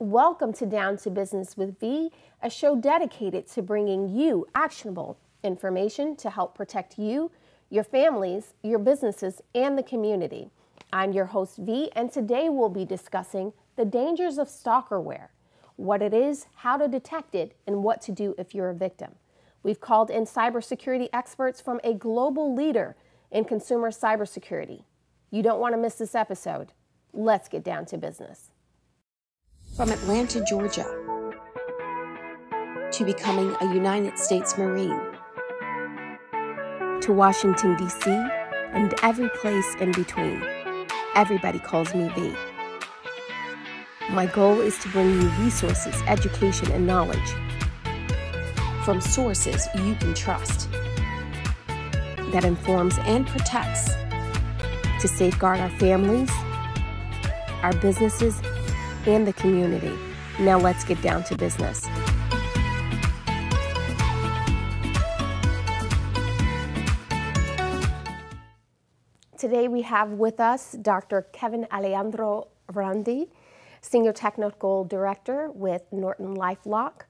Welcome to Down to Business with V, a show dedicated to bringing you actionable information to help protect you, your families, your businesses, and the community. I'm your host V, and today we'll be discussing the dangers of stalkerware, what it is, how to detect it, and what to do if you're a victim. We've called in cybersecurity experts from a global leader in consumer cybersecurity. You don't want to miss this episode. Let's get down to business. From Atlanta, Georgia, to becoming a United States Marine, to Washington, D.C., and every place in between, everybody calls me V. My goal is to bring you resources, education, and knowledge from sources you can trust that informs and protects to safeguard our families, our businesses, and the community. Now let's get down to business. Today we have with us Dr. Alejandro Roundy, Senior Technical Director with NortonLifeLock,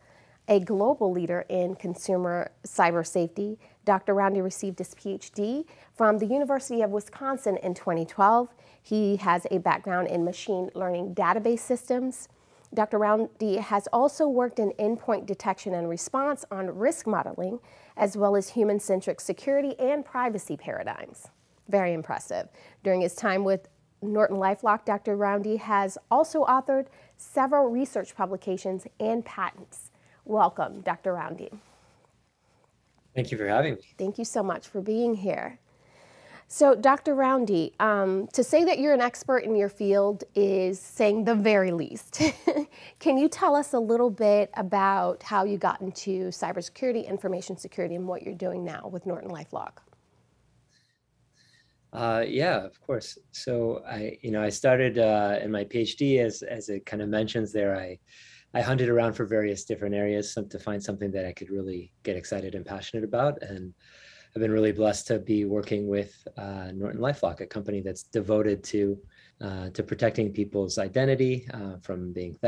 a global leader in consumer cyber safety. Dr. Roundy received his PhD from the University of Wisconsin in 2012. He has a background in machine learning database systems. Dr. Roundy has also worked in endpoint detection and response on risk modeling, as well as human-centric security and privacy paradigms. Very impressive. During his time with NortonLifeLock, Dr. Roundy has also authored several research publications and patents. Welcome, Dr. Roundy. Thank you for having me. Thank you so much for being here. So, Dr. Roundy, to say that you're an expert in your field is saying the very least. Can you tell us a little bit about how you got into cybersecurity, information security, and what you're doing now with NortonLifeLock? Yeah, of course. So I started in my PhD, as it kind of mentions there, I hunted around for various different areas to find something that I could really get excited and passionate about. And I've been really blessed to be working with NortonLifeLock, a company that's devoted to protecting people's identity from being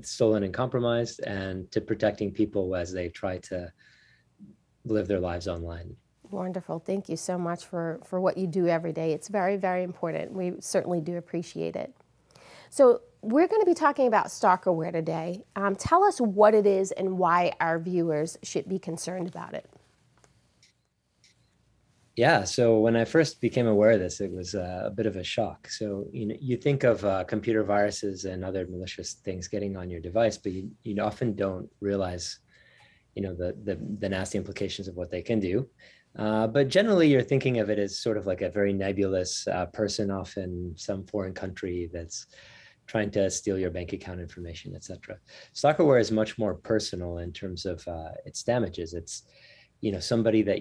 stolen and compromised, and to protecting people as they try to live their lives online. Wonderful. Thank you so much for what you do every day. It's very, very important. We certainly do appreciate it. So we're going to be talking about stalkerware today. Tell us what it is and why our viewers should be concerned about it. Yeah, so when I first became aware of this, it was a bit of a shock. So you think of computer viruses and other malicious things getting on your device, but you often don't realize the nasty implications of what they can do. But generally, you're thinking of it as sort of like a very nebulous person off in some foreign country that's trying to steal your bank account information, etc. Stalkerware is much more personal in terms of its damages. It's somebody that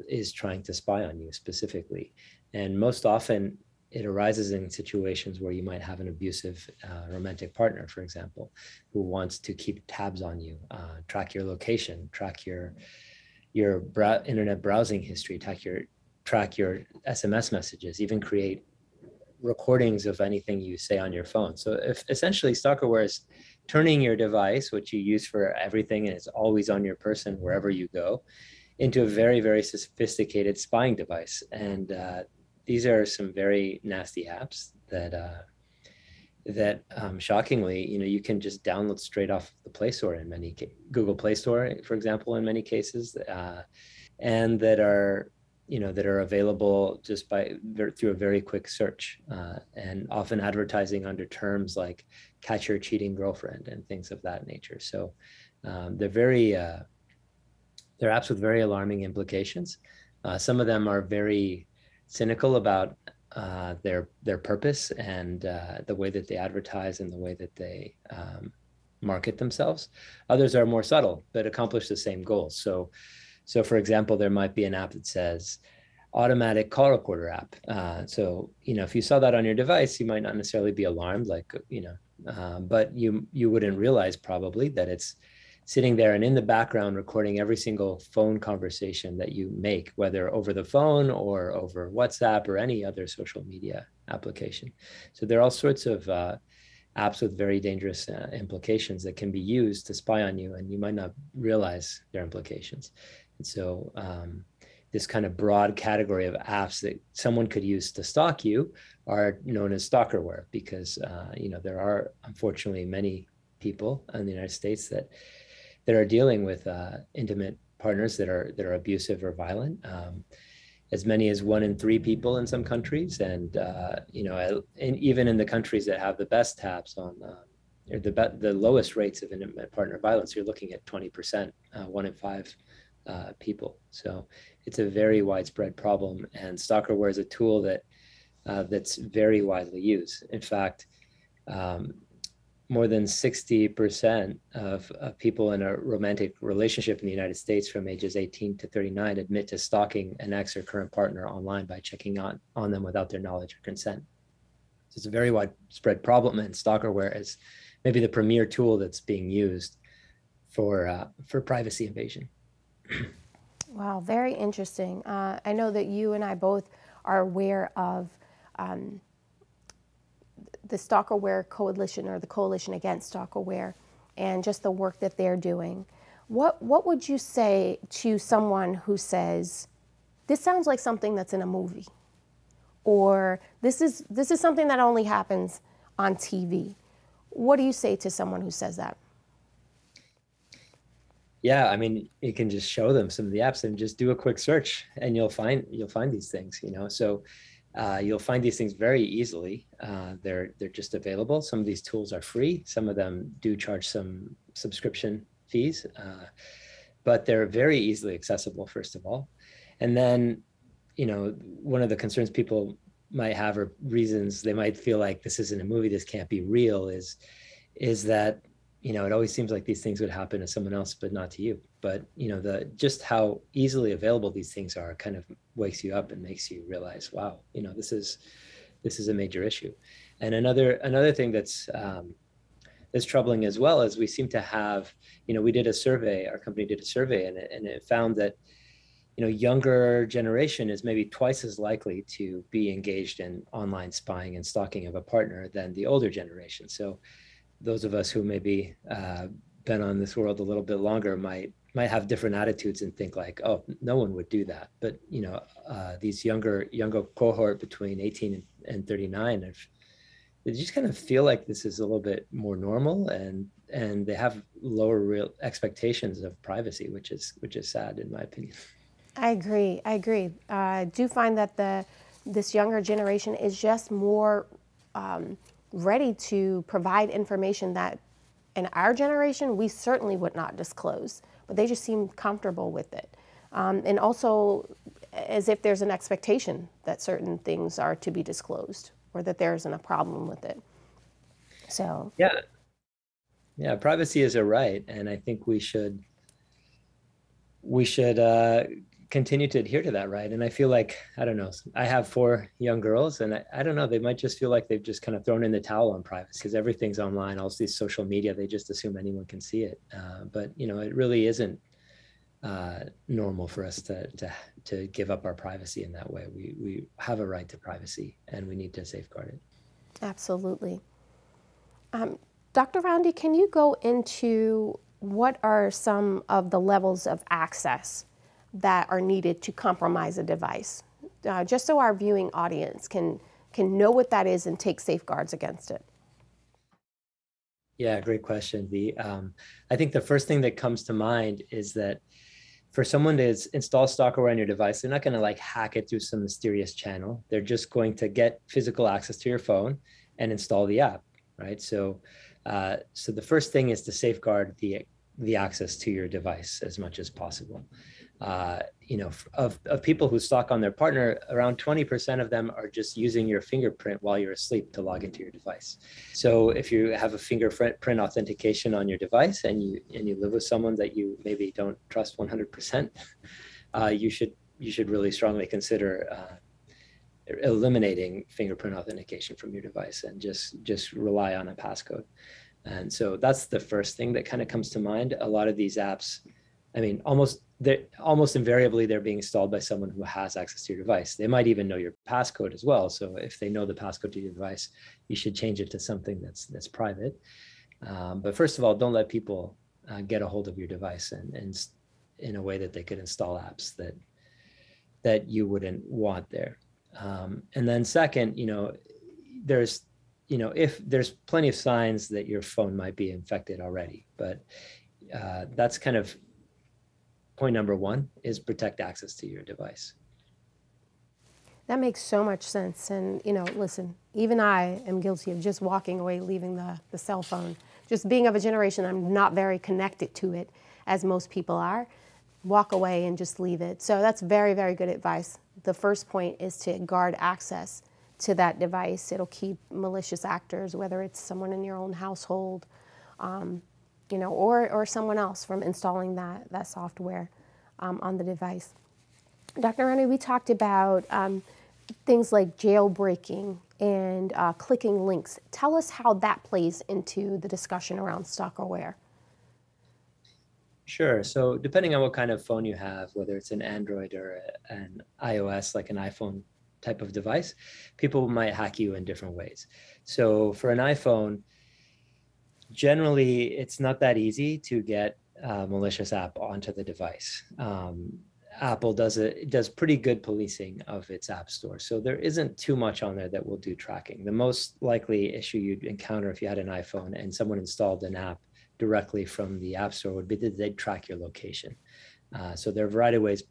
is trying to spy on you specifically, and most often it arises in situations where you might have an abusive romantic partner, for example, who wants to keep tabs on you, track your location, track your internet browsing history, track your SMS messages, even create recordings of anything you say on your phone. So essentially stalkerware is turning your device, which you use for everything and it's always on your person wherever you go, into a very, very sophisticated spying device. And these are some very nasty apps that shockingly, you can just download straight off the Play Store in Google Play Store, for example, in many cases, and that are available just through a very quick search, and often advertising under terms like "catch your cheating girlfriend" and things of that nature. So they're apps with very alarming implications. Some of them are very cynical about their purpose and the way that they advertise and the way that they market themselves. Others are more subtle but accomplish the same goals. So for example, there might be an app that says automatic call recorder app. So if you saw that on your device, you might not necessarily be alarmed, but you wouldn't realize probably that it's sitting there and in the background recording every single phone conversation that you make, whether over the phone or over WhatsApp or any other social media application. So there are all sorts of apps with very dangerous implications that can be used to spy on you, and you might not realize their implications. And so this kind of broad category of apps that someone could use to stalk you are known as stalkerware, because there are unfortunately many people in the United States that are dealing with intimate partners that are abusive or violent. As many as 1 in 3 people in some countries, and even in the countries that have the best tabs on or the lowest rates of intimate partner violence, you're looking at 20%, 1 in 5 people. So it's a very widespread problem, and stalkerware is a tool that's very widely used. In fact, more than 60% of people in a romantic relationship in the United States from ages 18 to 39 admit to stalking an ex or current partner online by checking on them without their knowledge or consent. So it's a very widespread problem, and stalkerware is maybe the premier tool that's being used for privacy invasion. Wow, very interesting. I know that you and I both are aware of the Stalkerware Coalition, or the Coalition Against Stalkerware, and just the work that they're doing. What would you say to someone who says, this sounds like something that's in a movie, or this is something that only happens on TV? What do you say to someone who says that? Yeah, I mean, you can just show them some of the apps and just do a quick search, and you'll find these things. So you'll find these things very easily. They're just available. Some of these tools are free. Some of them do charge some subscription fees, but they're very easily accessible, first of all. And then, one of the concerns people might have, or reasons they might feel like this isn't a movie, this can't be real, is that, it always seems like these things would happen to someone else, but not to you. But, just how easily available these things are kind of wakes you up and makes you realize, wow, this is a major issue. And another thing that's troubling as well is we seem to have, we did a survey, our company did a survey, and it found that, younger generation is maybe twice as likely to be engaged in online spying and stalking of a partner than the older generation. So those of us who maybe been on this world a little bit longer might have different attitudes and think like, oh, no one would do that. But these younger cohort between 18 and 39, they just kind of feel like this is a little bit more normal, and they have lower real expectations of privacy, which is sad in my opinion. I agree. I do find that this younger generation is just more ready to provide information that in our generation we certainly would not disclose, but they just seem comfortable with it. And also as if there's an expectation that certain things are to be disclosed, or that there isn't a problem with it. So yeah, privacy is a right, and I think we should continue to adhere to that right. And I feel like, I don't know, I have 4 young girls, and I don't know, they might just feel like they've just kind of thrown in the towel on privacy because everything's online, all these social media, they just assume anyone can see it. But it really isn't normal for us to give up our privacy in that way. We have a right to privacy, and we need to safeguard it. Absolutely. Dr. Roundy, can you go into what are some of the levels of access that are needed to compromise a device, just so our viewing audience can know what that is and take safeguards against it? Yeah, great question, V. I think the first thing that comes to mind is that for someone to install Stalkerware on your device, they're not going to hack it through some mysterious channel. They're just going to get physical access to your phone and install the app, right? So the first thing is to safeguard the access to your device as much as possible. Of people who stalk on their partner, around 20% of them are just using your fingerprint while you're asleep to log into your device. So if you have a fingerprint authentication on your device and you live with someone that you maybe don't trust 100%, you should really strongly consider eliminating fingerprint authentication from your device and just rely on a passcode. And so that's the first thing that kind of comes to mind. A lot of these apps, I mean, almost almost invariably they're being installed by someone who has access to your device. They might even know your passcode as well. So if they know the passcode to your device, you should change it to something that's private. But first of all, don't let people get a hold of your device and in a way that they could install apps that you wouldn't want there. And then second, if there's plenty of signs that your phone might be infected already, but that's kind of point number one, is protect access to your device. That makes so much sense. And, listen, even I am guilty of just walking away, leaving the cell phone. Just being of a generation, I'm not very connected to it, as most people are. Walk away and just leave it. So that's very, very good advice. The first point is to guard access to that device. It'll keep malicious actors, whether it's someone in your own household, or someone else, from installing that software on the device. Dr. Roundy, we talked about things like jailbreaking and clicking links. Tell us how that plays into the discussion around Stalkerware. Sure. So depending on what kind of phone you have, whether it's an Android or an iOS, like an iPhone type of device, people might hack you in different ways. So for an iPhone, generally, it's not that easy to get a malicious app onto the device. Apple does pretty good policing of its app store. So there isn't too much on there that will do tracking. The most likely issue you'd encounter if you had an iPhone and someone installed an app directly from the app store would be that they'd track your location. So there are a variety of ways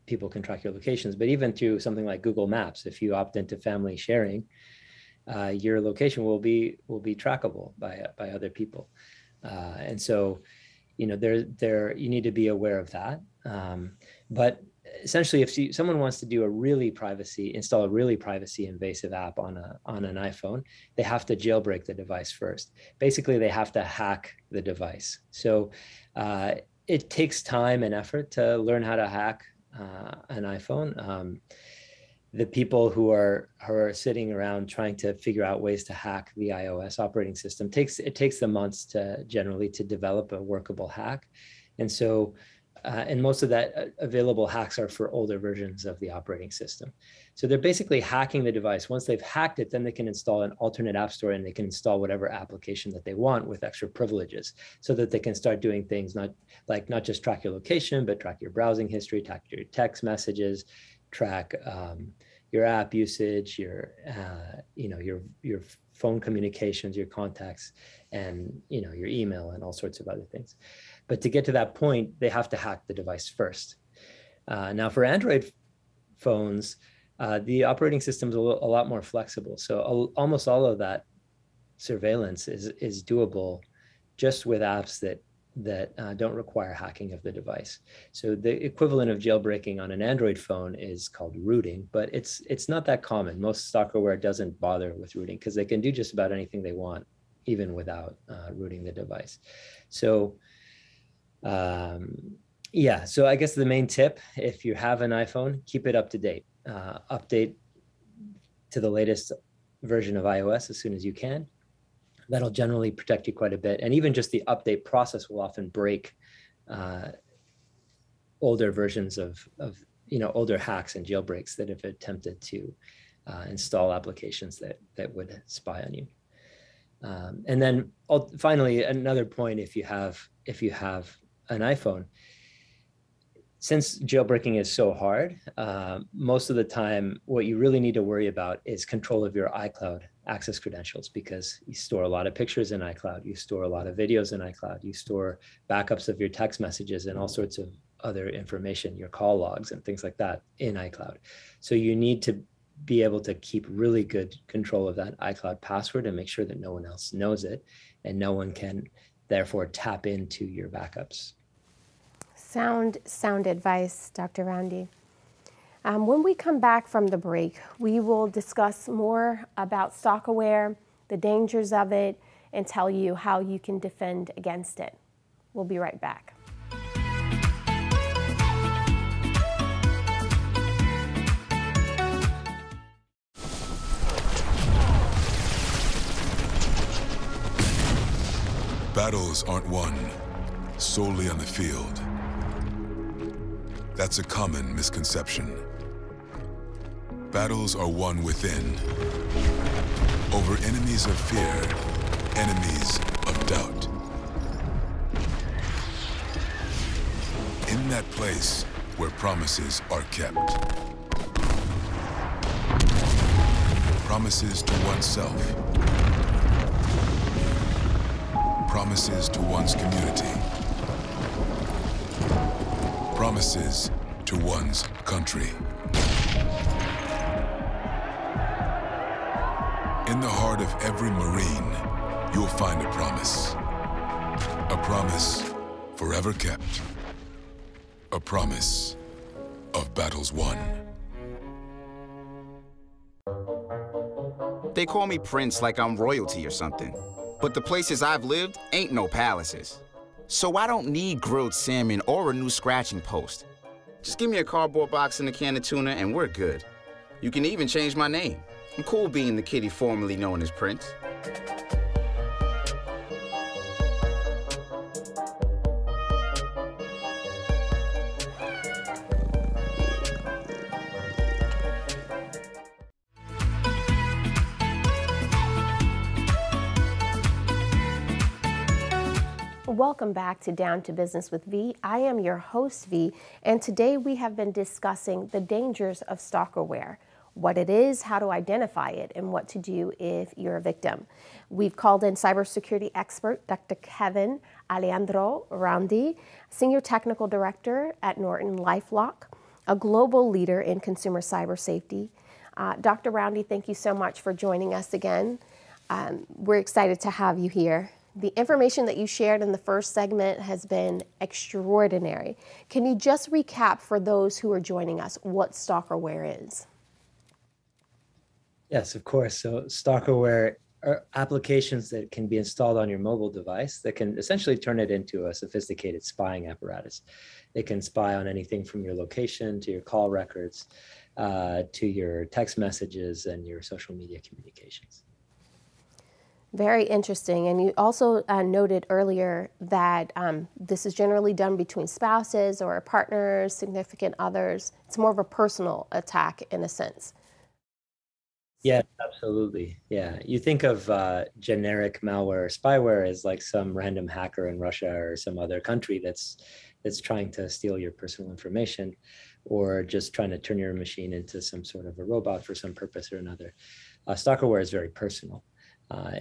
people can track your locations, but even through something like Google Maps, if you opt into family sharing, your location will be trackable by other people. And so, you need to be aware of that. But essentially, if someone wants to do install a really privacy invasive app on an iPhone, they have to jailbreak the device first. Basically, they have to hack the device. So it takes time and effort to learn how to hack an iPhone. The people who are sitting around trying to figure out ways to hack the iOS operating system, it takes them months to develop a workable hack. And so, and most of that available hacks are for older versions of the operating system. So they're basically hacking the device. Once they've hacked it, then they can install an alternate app store and they can install whatever application that they want with extra privileges, so that they can start doing things not just track your location, but track your browsing history, track your text messages, track your app usage, your phone communications, your contacts, and your email and all sorts of other things. But to get to that point, they have to hack the device first. Now, for Android phones, the operating system is a lot more flexible. So almost all of that surveillance is doable just with apps that don't require hacking of the device. So the equivalent of jailbreaking on an Android phone is called rooting, but it's not that common. Most Stalkerware doesn't bother with rooting because they can do just about anything they want, even without rooting the device. So so I guess the main tip, if you have an iPhone, keep it up to date. Update to the latest version of iOS as soon as you can. That'll generally protect you quite a bit. And even just the update process will often break older versions of older hacks and jailbreaks that have attempted to install applications that would spy on you. And then finally, another point, if you have an iPhone, since jailbreaking is so hard, most of the time, what you really need to worry about is control of your iCloud access credentials, because you store a lot of pictures in iCloud, you store a lot of videos in iCloud, you store backups of your text messages and all sorts of other information, your call logs and things like that in iCloud. So you need to be able to keep really good control of that iCloud password and make sure that no one else knows it and no one can therefore tap into your backups. Sound advice, Dr. Roundy. When we come back from the break, we will discuss more about Stalkerware, the dangers of it, and tell you how you can defend against it. We'll be right back. Battles aren't won solely on the field. That's a common misconception. Battles are won within, over enemies of fear, enemies of doubt. In that place where promises are kept. Promises to oneself. Promises to one's community. Promises to one's country. In the heart of every Marine, you'll find a promise. A promise forever kept. A promise of battles won. They call me Prince like I'm royalty or something. But the places I've lived ain't no palaces. So I don't need grilled salmon or a new scratching post. Just give me a cardboard box and a can of tuna and we're good. You can even change my name. I'm cool being the kitty formerly known as Prince. Welcome back to Down to Business with V. I am your host, V, and today we have been discussing the dangers of stalkerware, what it is, how to identify it, and what to do if you're a victim. We've called in cybersecurity expert Dr. Kevin Alejandro Roundy, Senior Technical Director at NortonLifeLock, a global leader in consumer cyber safety. Dr. Roundy, thank you so much for joining us again. We're excited to have you here. The information that you shared in the first segment has been extraordinary. Can you just recap for those who are joining us what stalkerware is? Yes, of course. So Stalkerware are applications that can be installed on your mobile device that can essentially turn it into a sophisticated spying apparatus. They can spy on anything from your location to your call records to your text messages and your social media communications. Very interesting. And you also noted earlier that this is generally done between spouses or partners, significant others. It's more of a personal attack in a sense. Yeah, absolutely. Yeah. You think of generic malware or spyware as like some random hacker in Russia or some other country that's trying to steal your personal information or just trying to turn your machine into some sort of a robot for some purpose or another. Stalkerware is very personal.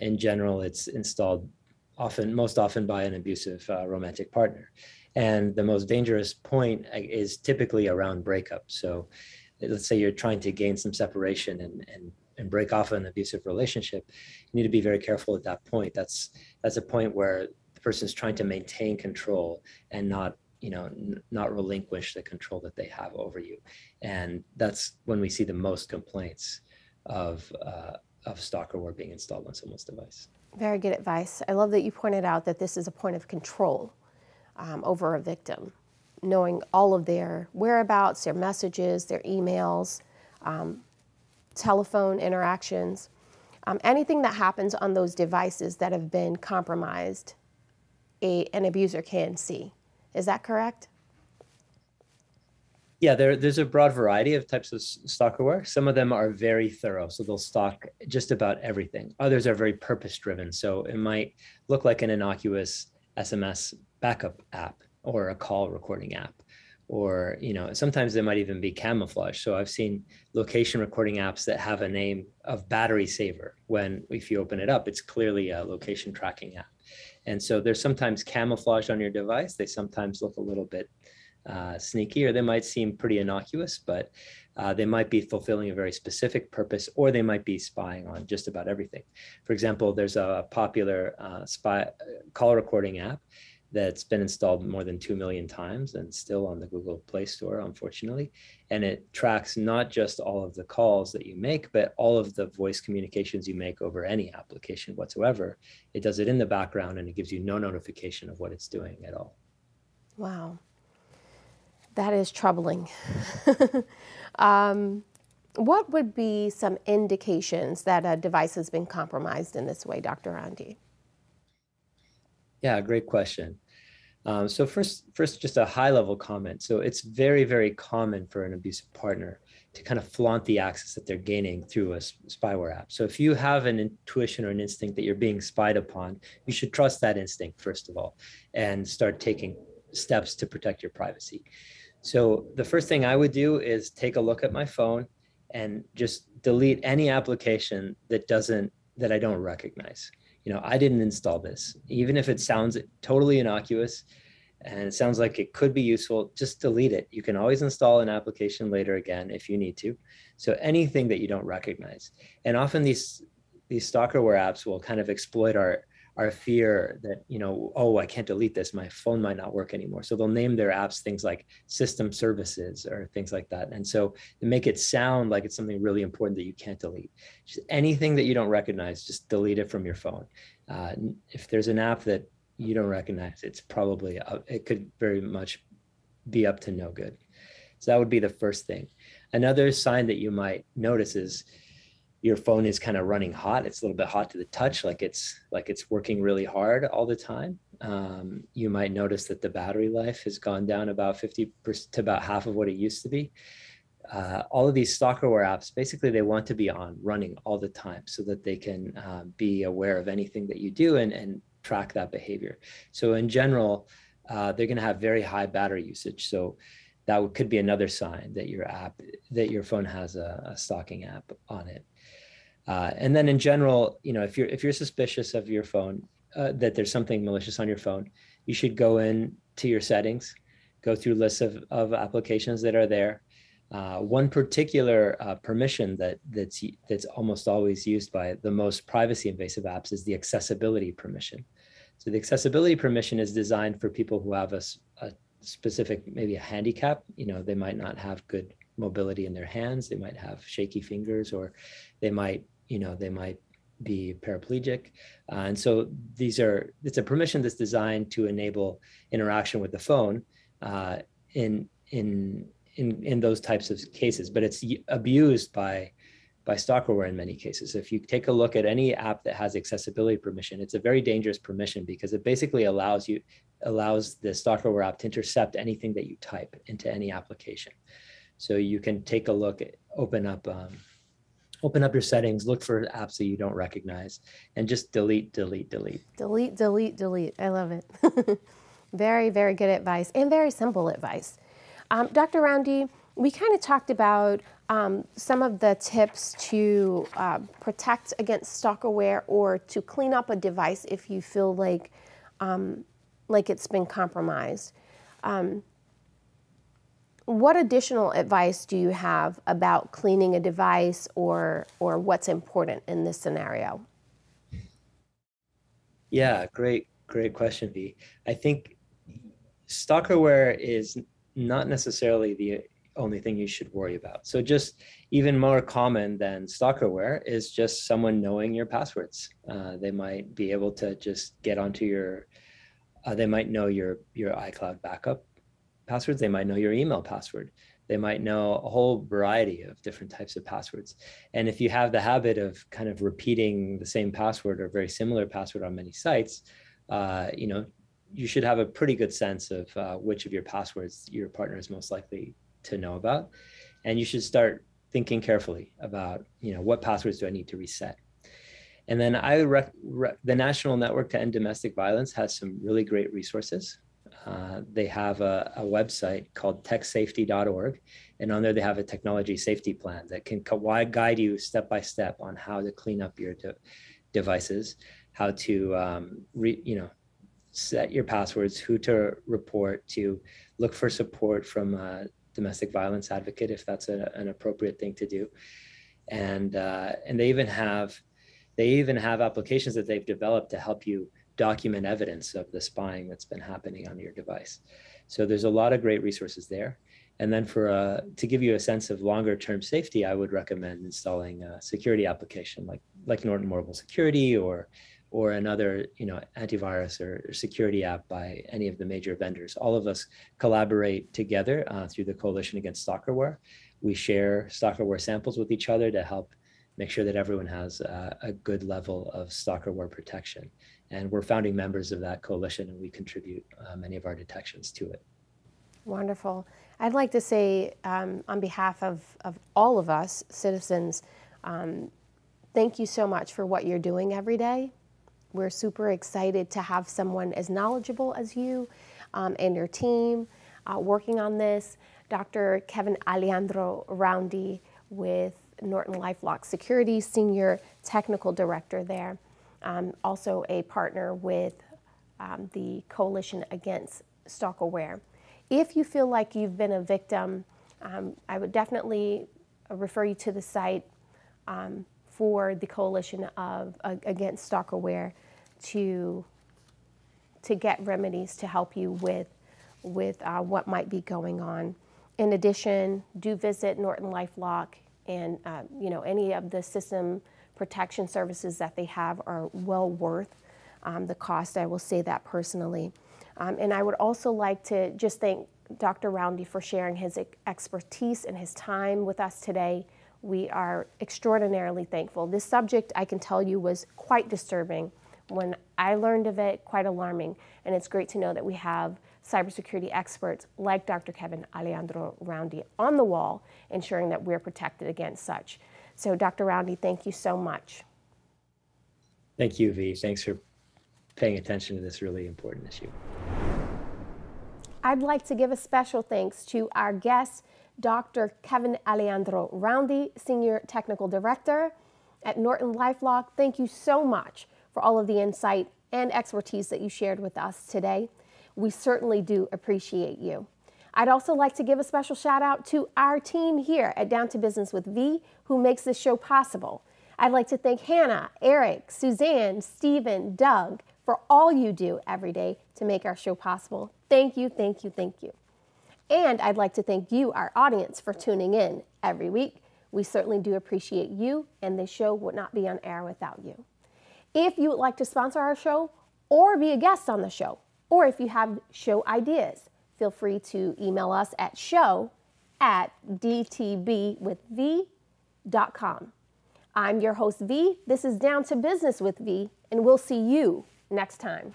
In general, it's installed most often by an abusive romantic partner. And the most dangerous point is typically around breakup. So let's say you're trying to gain some separation and break off an abusive relationship. You need to be very careful at that point. That's a point where the person's trying to maintain control and not relinquish the control that they have over you. And that's when we see the most complaints of stalkerware being installed on someone's device. Very good advice. I love that you pointed out that this is a point of control over a victim, knowing all of their whereabouts, their messages, their emails, telephone interactions, anything that happens on those devices that have been compromised, an abuser can see. Is that correct? Yeah, there's a broad variety of types of stalkerware. Some of them are very thorough, so they'll stalk just about everything. Others are very purpose-driven, so it might look like an innocuous SMS backup app or a call recording app, or sometimes they might even be camouflage. So I've seen location recording apps that have a name of battery saver when, if you open it up, it's clearly a location tracking app. And so they're sometimes camouflaged on your device. They sometimes look a little bit sneaky, or they might seem pretty innocuous, but they might be fulfilling a very specific purpose, or they might be spying on just about everything. For example, there's a popular call recording app that's been installed more than 2 million times and still on the Google Play Store, unfortunately. And it tracks not just all of the calls that you make, but all of the voice communications you make over any application whatsoever. It does it in the background, and it gives you no notification of what it's doing at all. Wow. That is troubling. What would be some indications that a device has been compromised in this way, Dr. Roundy? Yeah, great question. So first, just a high level comment. So it's very, very common for an abusive partner to kind of flaunt the access that they're gaining through a spyware app. So if you have an intuition or an instinct that you're being spied upon, you should trust that instinct, first of all, and start taking steps to protect your privacy. So the first thing I would do is take a look at my phone and just delete any application that I don't recognize. I didn't install this. Even if it sounds totally innocuous and it sounds like it could be useful, just delete it. You can always install an application later again if you need to. So anything that you don't recognize. And often these stalkerware apps will kind of exploit our fear that, oh, I can't delete this, my phone might not work anymore. So they'll name their apps things like system services or things like that. And so they make it sound like it's something really important that you can't delete. Just anything that you don't recognize, just delete it from your phone. If there's an app that you don't recognize, it's probably, it could very much be up to no good. So that would be the first thing. Another sign that you might notice is your phone is kind of running hot. It's a little bit hot to the touch, like it's working really hard all the time. You might notice that the battery life has gone down about 50% to about half of what it used to be. All of these stalkerware apps, basically they want to be running all the time so that they can be aware of anything that you do and track that behavior. So in general, they're going to have very high battery usage. So that could be another sign that your phone has a stalking app on it. And then in general, if you're suspicious of your phone, that there's something malicious on your phone, you should go in to your settings, go through lists of applications that are there. One particular permission that's almost always used by the most privacy invasive apps is the accessibility permission. So the accessibility permission is designed for people who have a specific, maybe a handicap. They might not have good mobility in their hands, they might have shaky fingers, or they might be paraplegic. And so it's a permission that's designed to enable interaction with the phone in those types of cases, but it's abused by stalkerware in many cases. If you take a look at any app that has accessibility permission, it's a very dangerous permission because it basically allows the stalkerware app to intercept anything that you type into any application. So you can take a look, open up your settings, look for apps that you don't recognize, and just delete. Delete. I love it. Very, very good advice and very simple advice. Dr. Roundy, we kind of talked about some of the tips to protect against stalkerware or to clean up a device if you feel like it's been compromised. What additional advice do you have about cleaning a device or what's important in this scenario? Yeah, great question, V. I think stalkerware is not necessarily the only thing you should worry about. So just even more common than stalkerware is just someone knowing your passwords. They might be able to just get onto they might know your iCloud backup passwords. They might know your email password. They might know a whole variety of different types of passwords. And if you have the habit of kind of repeating the same password or very similar password on many sites, you should have a pretty good sense of which of your passwords your partner is most likely to know about. And you should start thinking carefully about, what passwords do I need to reset? And then the National Network to End Domestic Violence has some really great resources. They have a website called techsafety.org, and on there they have a technology safety plan that can guide you step by step on how to clean up your devices, how to set your passwords, who to report to, look for support from a domestic violence advocate if that's an appropriate thing to do, and they even have applications that they've developed to help you document evidence of the spying that's been happening on your device. So there's a lot of great resources there. And then to give you a sense of longer term safety, I would recommend installing a security application like Norton Mobile Security or another antivirus or security app by any of the major vendors. All of us collaborate together through the Coalition Against Stalkerware. We share stalkerware samples with each other to help make sure that everyone has a good level of stalkerware protection. And we're founding members of that coalition, and we contribute many of our detections to it. Wonderful. I'd like to say, on behalf of all of us citizens, thank you so much for what you're doing every day. We're super excited to have someone as knowledgeable as you and your team working on this. Dr. Kevin Alejandro Roundy with NortonLifeLock Security, Senior Technical Director there. Also a partner with the Coalition Against Stalkerware. If you feel like you've been a victim, I would definitely refer you to the site for the Coalition Against Stalkerware to get remedies to help you with what might be going on. In addition, do visit NortonLifeLock, and any of the system protection services that they have are well worth the cost. I will say that personally. And I would also like to just thank Dr. Roundy for sharing his expertise and his time with us today. We are extraordinarily thankful. This subject, I can tell you, was quite disturbing. When I learned of it, quite alarming. And it's great to know that we have cybersecurity experts like Dr. Kevin Alejandro Roundy on the wall, ensuring that we're protected against such. So Dr. Roundy, thank you so much. Thank you, V. Thanks for paying attention to this really important issue. I'd like to give a special thanks to our guest, Dr. Kevin Alejandro Roundy, Senior Technical Director at NortonLifeLock. Thank you so much for all of the insight and expertise that you shared with us today. We certainly do appreciate you. I'd also like to give a special shout out to our team here at Down to Business with V, who makes this show possible. I'd like to thank Hannah, Eric, Suzanne, Stephen, Doug, for all you do every day to make our show possible. Thank you, thank you, thank you. And I'd like to thank you, our audience, for tuning in every week. We certainly do appreciate you, and this show would not be on air without you. If you would like to sponsor our show or be a guest on the show, or if you have show ideas, feel free to email us at show@dtbwithv.com. I'm your host, V. This is Down to Business with V, and we'll see you next time.